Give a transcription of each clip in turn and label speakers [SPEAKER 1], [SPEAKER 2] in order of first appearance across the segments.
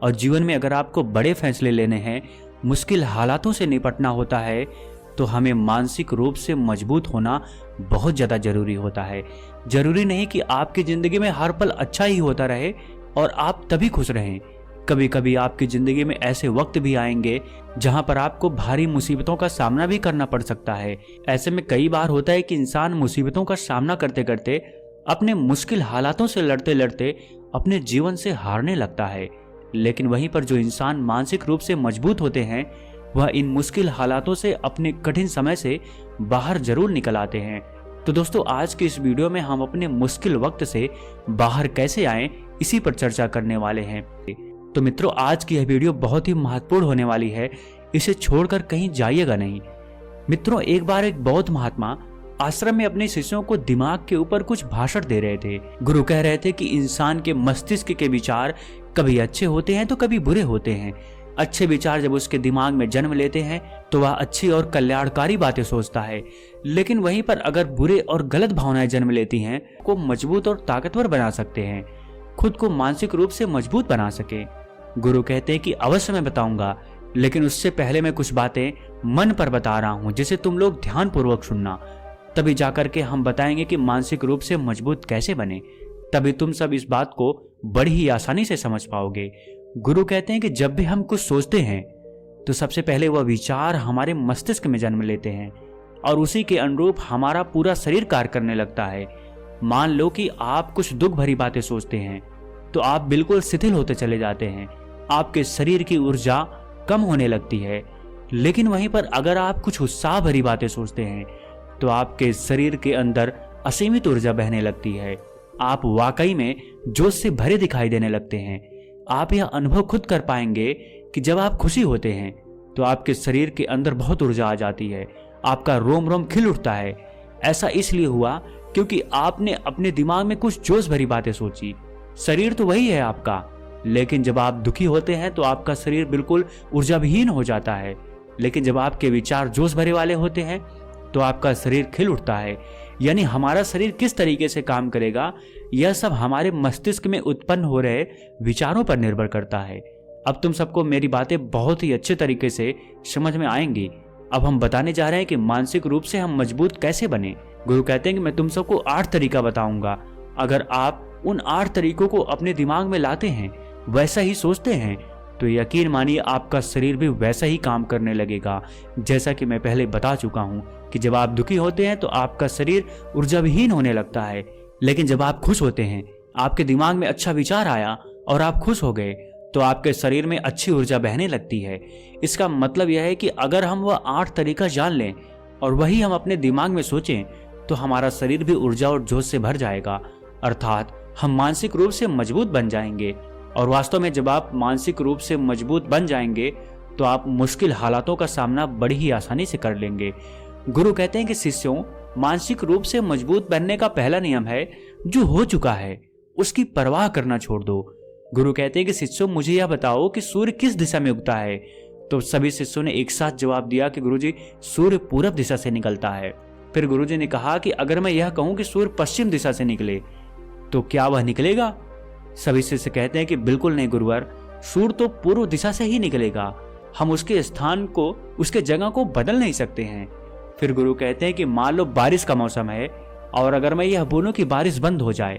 [SPEAKER 1] और जीवन में अगर आपको बड़े फैसले लेने हैं, मुश्किल हालातों से निपटना होता है, तो हमें मानसिक रूप से मजबूत होना बहुत ज़्यादा जरूरी होता है। जरूरी नहीं कि आपकी ज़िंदगी में हर पल अच्छा ही होता रहे और आप तभी खुश रहें। कभी कभी आपकी ज़िंदगी में ऐसे वक्त भी आएंगे जहां पर आपको भारी मुसीबतों का सामना भी करना पड़ सकता है। ऐसे में कई बार होता है कि इंसान मुसीबतों का सामना करते करते, अपने मुश्किल हालातों से लड़ते लड़ते अपने जीवन से हारने लगता है। लेकिन वहीं पर जो इंसान मानसिक रूप से मजबूत होते हैं, वह इन मुश्किल हालातों से अपने कठिन समय से बाहर जरूर निकल आते हैं। तो दोस्तों, आज की इस वीडियो में हम अपने मुश्किल वक्त से बाहर कैसे आएं, इसी पर चर्चा करने वाले हैं। तो मित्रों, आज की यह वीडियो बहुत ही महत्वपूर्ण होने वाली है, इसे छोड़कर कहीं जाइएगा नहीं। मित्रों, एक बार एक बौद्ध महात्मा आश्रम में अपने शिष्यों को दिमाग के ऊपर कुछ भाषण दे रहे थे। गुरु कह रहे थे कि इंसान के मस्तिष्क के विचार कभी अच्छे होते हैं तो कभी बुरे होते हैं। अच्छे विचार जब उसके दिमाग में जन्म लेते हैं तो वह अच्छी और कल्याणकारी बातें सोचता है, लेकिन वहीं पर अगर बुरे और गलत भावनाएं जन्म लेती हैं, को मजबूत और ताकतवर बना सकते हैं, खुद को मानसिक रूप से मजबूत बना सके। गुरु कहते हैं कि अवश्य मैं बताऊंगा, लेकिन उससे पहले मैं कुछ बातें मन पर बता रहा हूं, जिसे तुम लोग ध्यान पूर्वक सुनना। तभी जाकर के हम बताएंगे कि मानसिक रूप से मजबूत कैसे बने। तभी तुम सब इस बात को बड़ी ही आसानी से समझ पाओगे। गुरु कहते हैं कि जब भी हम कुछ सोचते हैं तो सबसे पहले वह विचार हमारे मस्तिष्क में जन्म लेते हैं और उसी के अनुरूप हमारा पूरा शरीर कार्य करने लगता है। मान लो कि आप कुछ दुख भरी बातें सोचते हैं तो आप बिल्कुल शिथिल होते चले जाते हैं, आपके शरीर की ऊर्जा कम होने लगती है। लेकिन वहीं पर अगर आप कुछ उत्साह भरी बातें सोचते हैं तो आपके शरीर के अंदर असीमित ऊर्जा बहने लगती है। आप वाकई में जोश से भरे दिखाई देने लगते हैं। आप यह अनुभव खुद कर पाएंगे कि जब आप खुशी होते हैं तो आपके शरीर के अंदर बहुत ऊर्जा आ जाती है, आपका रोम रोम खिल उठता है। ऐसा इसलिए हुआ क्योंकि आपने अपने दिमाग में कुछ जोश भरी बातें सोची। शरीर तो वही है आपका, लेकिन जब आप दुखी होते हैं तो आपका शरीर बिल्कुल ऊर्जा विहीन हो जाता है। लेकिन जब आपके विचार जोश भरे वाले होते हैं तो आपका शरीर खिल उठता है। यानी हमारा शरीर किस तरीके से काम करेगा, यह सब हमारे मस्तिष्क में उत्पन्न हो रहे विचारों पर निर्भर करता है। अब तुम सबको मेरी बातें बहुत ही अच्छे तरीके से समझ में आएंगी। अब हम बताने जा रहे हैं कि मानसिक रूप से हम मजबूत कैसे बने। गुरु कहते हैं कि मैं तुम सबको 8 तरीका बताऊंगा। अगर आप उन 8 तरीकों को अपने दिमाग में लाते हैं, वैसा ही सोचते हैं, तो यकीन मानिए आपका शरीर भी वैसा ही काम करने लगेगा। जैसा कि मैं पहले बता चुका हूं कि जब आप दुखी होते हैं तो आपका शरीर ऊर्जा विहीन होने लगता है, लेकिन जब आप खुश होते हैं, आपके दिमाग में अच्छा विचार आया और आप खुश हो गए, तो आपके शरीर में अच्छी ऊर्जा बहने लगती है। इसका मतलब यह है कि अगर हम वह 8 तरीका जान लें और वही हम अपने दिमाग में सोचें, तो हमारा शरीर भी ऊर्जा और जोश से भर जाएगा, अर्थात हम मानसिक रूप से मजबूत बन जाएंगे। और वास्तव में जब आप मानसिक रूप से मजबूत बन जाएंगे तो आप मुश्किल हालातों का सामना बड़ी ही आसानी से कर लेंगे। गुरु कहते हैं कि शिष्यों, मानसिक रूप से मजबूत बनने का पहला नियम है, जो हो चुका है उसकी परवाह करना छोड़ दो। गुरु कहते हैं कि शिष्यों, मुझे यह बताओ कि सूर्य किस दिशा में उगता है। तो सभी शिष्यों ने एक साथ जवाब दिया कि गुरुजी, सूर्य पूरब दिशा से निकलता है। फिर गुरुजी ने कहा कि अगर मैं यह कहूं कि सूर्य पश्चिम दिशा से निकले तो क्या वह निकलेगा? सभी शिष्य कहते हैं कि बिल्कुल नहीं गुरुवर, सूर्य तो पूर्व दिशा से ही निकलेगा, हम उसके स्थान को, उसके जगह को बदल नहीं सकते हैं। फिर गुरु कहते हैं कि मान लो बारिश का मौसम है और अगर मैं यह बोलूं कि बारिश बंद हो जाए,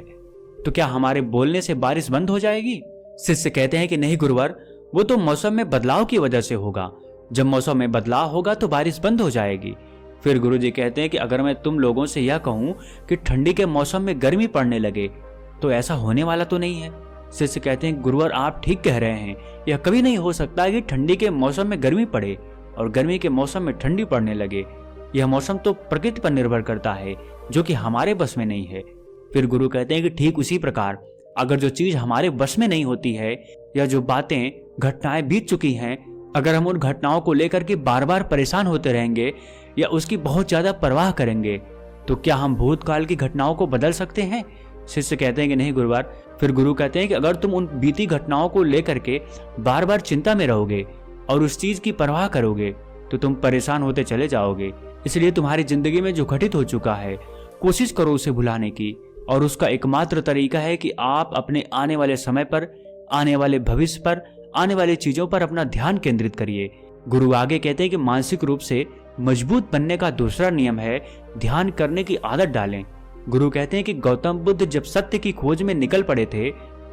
[SPEAKER 1] तो क्या हमारे बोलने से बारिश बंद हो जाएगी? शिष्य कहते हैं कि नहीं गुरुवर, वो तो मौसम में बदलाव की वजह से होगा, जब मौसम में बदलाव होगा तो बारिश बंद हो जाएगी। फिर गुरु जी कहते हैं कि अगर मैं तुम लोगों से यह कहूं कि ठंडी के मौसम में गर्मी पड़ने लगे, तो ऐसा होने वाला तो नहीं है। शिष्य कहते हैं गुरुवर, आप ठीक कह रहे हैं, यह कभी नहीं हो सकता कि ठंडी के मौसम में गर्मी पड़े और गर्मी के मौसम में ठंडी पड़ने लगे। यह मौसम तो प्रकृति पर निर्भर करता है, जो कि हमारे बस में नहीं है। फिर गुरु कहते हैं कि ठीक उसी प्रकार अगर जो चीज हमारे बस में नहीं होती है या जो बातें, घटनाएं बीत चुकी हैं, अगर हम उन घटनाओं को लेकर के बार बार परेशान होते रहेंगे या उसकी बहुत ज्यादा परवाह करेंगे, तो क्या हम भूतकाल की घटनाओं को बदल सकते हैं? शिष्य कहते हैं कि नहीं गुरुवार। फिर गुरु कहते हैं कि अगर तुम उन बीती घटनाओं को लेकर के बार बार चिंता में रहोगे और उस चीज की परवाह करोगे, तो तुम परेशान होते चले जाओगे। इसलिए तुम्हारी जिंदगी में जो घटित हो चुका है, कोशिश करो उसे भुलाने की, और उसका एकमात्र तरीका है कि आप अपने आने वाले समय पर, आने वाले भविष्य पर आने वाली चीजों पर अपना ध्यान केंद्रित करिए। गुरु आगे कहते हैं कि मानसिक रूप से मजबूत बनने का दूसरा नियम है ध्यान करने की आदत डालें। गुरु कहते हैं कि गौतम बुद्ध जब सत्य की खोज में निकल पड़े थे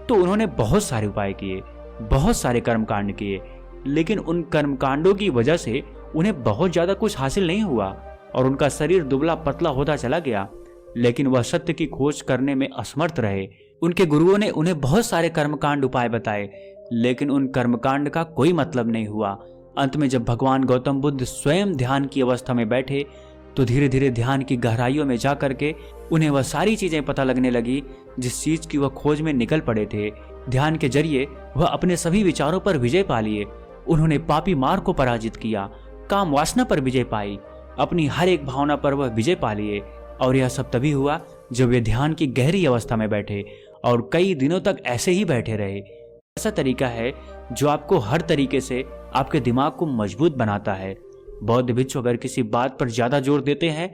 [SPEAKER 1] तो उन्होंने बहुत सारे उपाय किए, बहुत सारे कर्मकांड किए, लेकिन उन कर्मकांडों की वजह से उन्हें बहुत ज्यादा कुछ हासिल नहीं हुआ और उनका शरीर दुबला पतला होता चला गया, लेकिन वह सत्य की खोज करने में असमर्थ रहे। उनके गुरुओं ने उन्हें बहुत सारे कर्मकांड उपाय बताए, लेकिन उन कर्मकांड का कोई मतलब नहीं हुआ। अंत में जब भगवान गौतम बुद्ध स्वयं ध्यान की अवस्था में बैठे तो धीरे धीरे ध्यान की गहराइयों में जा करके उन्हें वह सारी चीजें पता लगने लगी जिस चीज की वह खोज में निकल पड़े थे। ध्यान के जरिए वह अपने सभी विचारों पर विजय पा लिए। उन्होंने पापी मार्ग को पराजित किया, काम वासना पर विजय पाई, अपनी हर एक भावना पर वह विजय पा लिए। और यह सब तभी हुआ जब वे ध्यान की गहरी अवस्था में बैठे और कई दिनों तक ऐसे ही बैठे रहे। ऐसा तरीका है जो आपको हर तरीके से आपके दिमाग को मजबूत बनाता है। बौद्ध भिक्षु अगर किसी बात पर ज्यादा जोर देते हैं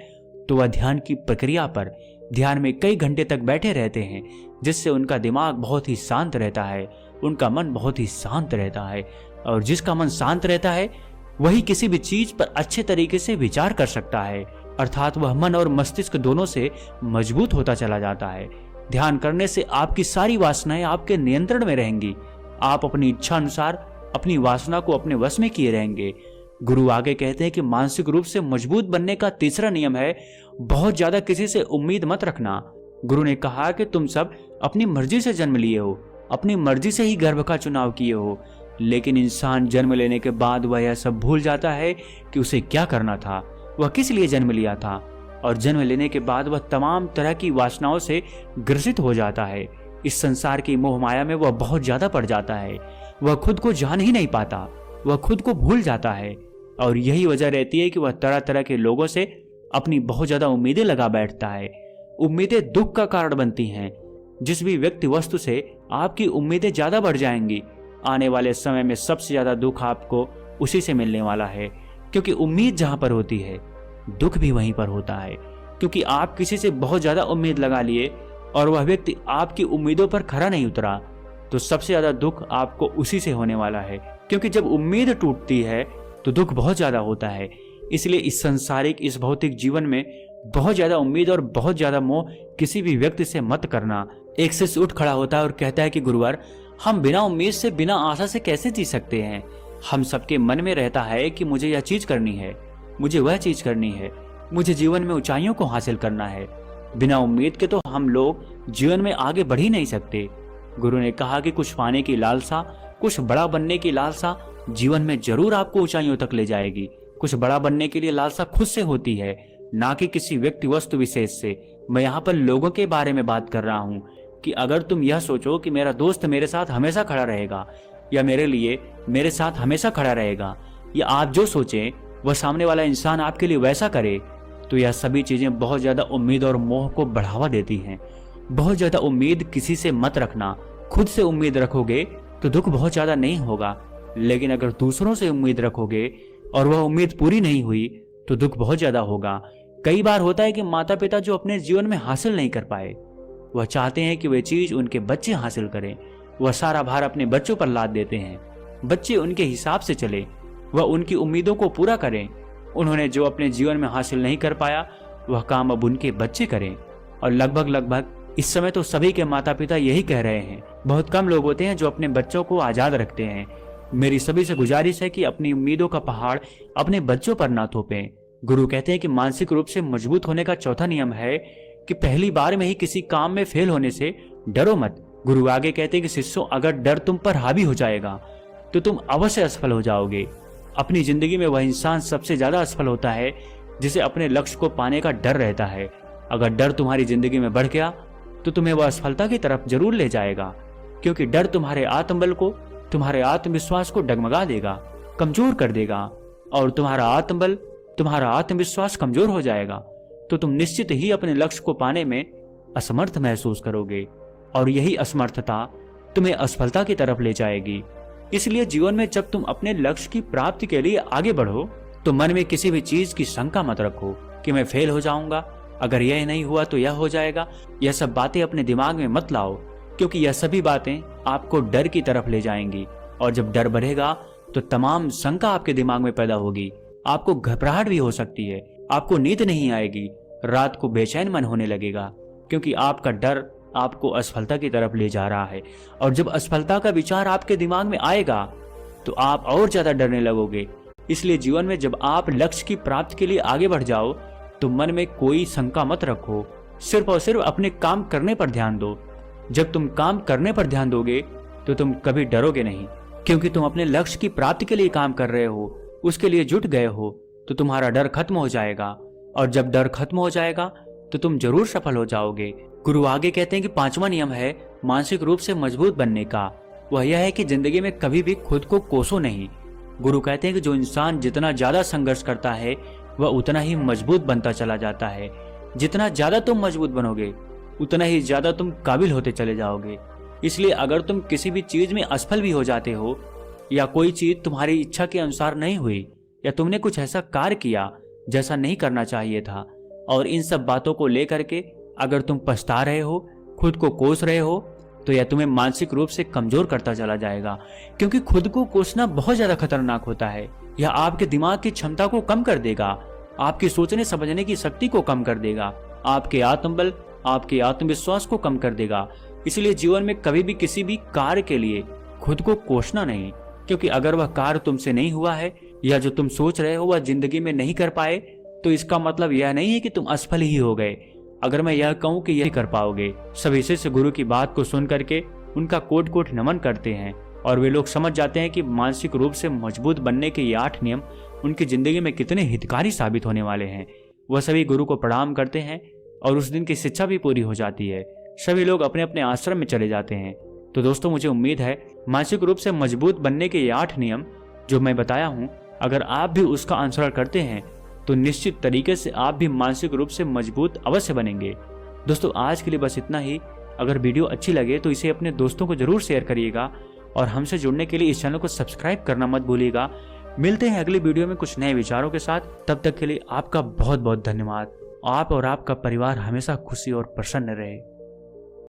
[SPEAKER 1] तो वह ध्यान की प्रक्रिया पर ध्यान में कई घंटे तक बैठे रहते हैं, जिससे उनका दिमाग बहुत ही शांत रहता है, उनका मन बहुत ही शांत रहता है। और जिसका मन शांत रहता है वही किसी भी चीज पर अच्छे तरीके से विचार कर सकता है, अर्थात वह मन और मस्तिष्क दोनों से मजबूत होता चला जाता है। ध्यान करने से आपकी सारी वासनाएं आपके नियंत्रण में रहेंगी। आप अपनी इच्छा अनुसार अपनी वासना को अपने वश में किए रहेंगे। गुरु आगे कहते हैं कि मानसिक रूप से मजबूत बनने का तीसरा नियम है बहुत ज्यादा किसी से उम्मीद मत रखना। गुरु ने कहा कि तुम सब अपनी मर्जी से जन्म लिए हो, अपनी मर्जी से ही गर्भ का चुनाव किए हो, लेकिन इंसान जन्म लेने के बाद वह यह सब भूल जाता है कि उसे क्या करना था, वह किस लिए जन्म लिया था। और जन्म लेने के बाद वह तमाम तरह की वासनाओं से ग्रसित हो जाता है। इस संसार की मोह माया में वह बहुत ज्यादा पड़ जाता है। वह खुद को जान ही नहीं पाता, वह खुद को भूल जाता है। और यही वजह रहती है कि वह तरह तरह के लोगों से अपनी बहुत ज्यादा उम्मीदें लगा बैठता है। उम्मीदें दुख का कारण बनती हैं। जिस भी व्यक्ति वस्तु से आपकी उम्मीदें ज्यादा बढ़ जाएंगी, आने वाले समय में सबसे ज्यादा दुख आपको उसी से मिलने वाला है, क्योंकि उम्मीद जहां पर होती है दुख भी वहीं पर होता है। क्योंकि आप किसी से बहुत ज्यादा उम्मीद लगा लिए और वह व्यक्ति आपकी उम्मीदों पर खरा नहीं उतरा, तो सबसे ज्यादा दुख आपको उसी से होने वाला है। क्योंकि जब उम्मीद टूटती है तो दुख बहुत ज्यादा होता है। इसलिए इस संसारिक, इस भौतिक जीवन में बहुत ज्यादा उम्मीद और बहुत ज्यादा मोह किसी भी व्यक्ति से मत करना। एक शिष्य उठ खड़ा होता है और कहता है कि गुरुवर, हम बिना उम्मीद से, बिना आशा से कैसे जी सकते हैं। हम सबके मन में रहता है कि मुझे यह चीज करनी है, मुझे वह चीज करनी है, मुझे जीवन में ऊंचाइयों को हासिल करना है। बिना उम्मीद के तो हम लोग जीवन में आगे बढ़ ही नहीं सकते। गुरु ने कहा कि कुछ पाने की लालसा, कुछ बड़ा बनने की लालसा जीवन में जरूर आपको ऊंचाइयों तक ले जाएगी। कुछ बड़ा बनने के लिए लालसा खुद से होती है, ना कि किसी व्यक्ति वस्तु विशेष से। मैं यहाँ पर लोगों के बारे में बात कर रहा हूँ कि अगर तुम यह सोचो कि मेरा दोस्त मेरे साथ हमेशा खड़ा रहेगा, या मेरे लिए मेरे साथ हमेशा खड़ा रहेगा, या आप जो सोचें वह सामने वाला इंसान आपके लिए वैसा करे, तो यह सभी चीजें बहुत ज्यादा उम्मीद और मोह को बढ़ावा देती हैं। बहुत ज्यादा उम्मीद किसी से मत रखना। खुद से उम्मीद रखोगे तो दुख बहुत ज्यादा नहीं होगा, लेकिन अगर दूसरों से उम्मीद रखोगे और वह उम्मीद पूरी नहीं हुई तो दुख बहुत ज्यादा होगा। कई बार होता है कि माता पिता जो अपने जीवन में हासिल नहीं कर पाए, वह चाहते हैं कि वे चीज उनके बच्चे हासिल करें। वह सारा भार अपने बच्चों पर लाद देते हैं। बच्चे उनके हिसाब से चले, वह उनकी उम्मीदों को पूरा करें। उन्होंने जो अपने जीवन में हासिल नहीं कर पाया वह काम अब उनके बच्चे करें। और लगभग इस समय तो सभी के माता पिता यही कह रहे हैं। बहुत कम लोग होते हैं जो अपने बच्चों को आजाद रखते हैं। मेरी सभी से गुजारिश है कि अपनी उम्मीदों का पहाड़ अपने बच्चों पर ना थोपें। गुरु कहते हैं कि मानसिक रूप से मजबूत होने का चौथा नियम है कि पहली बार में ही किसी काम में फेल होने से डरो मत। गुरु आगे कहते हैं कि शिष्यों, अगर डर तुम पर हावी हो जाएगा तो तुम अवश्य असफल हो जाओगे। अपनी जिंदगी में वह इंसान सबसे ज्यादा असफल होता है जिसे अपने लक्ष्य को पाने का डर रहता है। अगर डर तुम्हारी जिंदगी में बढ़ गया तो तुम्हें वह असफलता की तरफ जरूर ले जाएगा, क्योंकि डर तुम्हारे आत्मबल को, तुम्हारे आत्मविश्वास को डगमगा देगा, कमजोर कर देगा। और तुम्हारा आत्मबल, तुम्हारा आत्मविश्वास कमजोर हो जाएगा तो तुम निश्चित ही अपने लक्ष्य को पाने में असमर्थ महसूस करोगे, और यही असमर्थता तुम्हें असफलता की तरफ ले जाएगी। इसलिए जीवन में जब तुम अपने लक्ष्य की प्राप्ति के लिए आगे बढ़ो तो मन में किसी भी चीज की शंका मत रखो कि मैं फेल हो जाऊंगा, अगर यह नहीं हुआ तो यह हो जाएगा। यह सब बातें अपने दिमाग में मत लाओ, क्योंकि यह सभी बातें आपको डर की तरफ ले जाएंगी। और जब डर बढ़ेगा तो तमाम शंका आपके दिमाग में पैदा होगी, आपको घबराहट भी हो सकती है, आपको नींद नहीं आएगी, रात को बेचैन मन होने लगेगा, क्योंकि आपका डर आपको असफलता की तरफ ले जा रहा है। और जब असफलता का विचार आपके दिमाग में आएगा तो आप और ज्यादा डरने लगोगे। इसलिए जीवन में जब आप लक्ष्य की प्राप्ति के लिए आगे बढ़ जाओ तो मन में कोई शंका मत रखो, सिर्फ और सिर्फ अपने काम करने पर ध्यान दो। जब तुम काम करने पर ध्यान दोगे तो तुम कभी डरोगे नहीं, क्योंकि तुम अपने लक्ष्य की प्राप्ति के लिए काम कर रहे हो, उसके लिए जुट गए हो, तो तुम्हारा डर खत्म हो जाएगा। और जब डर खत्म हो जाएगा तो तुम जरूर सफल हो जाओगे। गुरु आगे कहते हैं कि 5वां नियम है मानसिक रूप से मजबूत बनने का। वह यह है कि जिंदगी में कभी भी खुद को कोसो नहीं। गुरु कहते हैं कि जो इंसान जितना ज्यादा संघर्ष करता है वह उतना ही मजबूत बनता चला जाता है। जितना ज्यादा तुम मजबूत बनोगे उतना ही ज्यादा तुम काबिल होते चले जाओगे। इसलिए अगर तुम किसी भी चीज में असफल भी हो जाते हो, या कोई चीज तुम्हारी इच्छा के अनुसार नहीं हुई, या तुमने कुछ ऐसा कार्य किया जैसा नहीं करना चाहिए था, और इन सब बातों को लेकर के अगर तुम पछता रहे हो, खुद को कोस रहे हो, तो यह तुम्हें मानसिक रूप से कमजोर करता चला जाएगा। क्योंकि खुद को कोसना बहुत ज्यादा खतरनाक होता है। यह आपके दिमाग की क्षमता को कम कर देगा, आपकी सोचने समझने की शक्ति को कम कर देगा, आपके आत्मबल, आपके आत्मविश्वास को कम कर देगा। इसलिए जीवन में कभी भी किसी भी कार्य के लिए खुद को कोसना नहीं, क्योंकि अगर वह कार्य तुमसे नहीं हुआ है या जो तुम सोच रहे हो वह जिंदगी में नहीं कर पाए, तो इसका मतलब यह नहीं है कि तुम असफल ही हो गए। अगर मैं यह कहूं कि यही कर पाओगे। सभी शिष्य गुरु की बात को सुन करके उनका कोट कोट नमन करते हैं, और वे लोग समझ जाते हैं कि मानसिक रूप से मजबूत बनने के ये 8 नियम उनकी जिंदगी में कितने हितकारी साबित होने वाले हैं। वह सभी गुरु को प्रणाम करते हैं और उस दिन की शिक्षा भी पूरी हो जाती है। सभी लोग अपने अपने आश्रम में चले जाते हैं। तो दोस्तों, मुझे उम्मीद है मानसिक रूप से मजबूत बनने के ये 8 नियम जो मैं बताया हूँ, अगर आप भी उसका अनुसरण करते हैं तो निश्चित तरीके से आप भी मानसिक रूप से मजबूत अवश्य बनेंगे। दोस्तों, आज के लिए बस इतना ही। अगर वीडियो अच्छी लगे तो इसे अपने दोस्तों को जरूर शेयर करिएगा, और हमसे जुड़ने के लिए इस चैनल को सब्सक्राइब करना मत भूलिएगा। मिलते हैं अगले वीडियो में कुछ नए विचारों के साथ। तब तक के लिए आपका बहुत बहुत धन्यवाद। आप और आपका परिवार हमेशा खुशी और प्रसन्न रहे।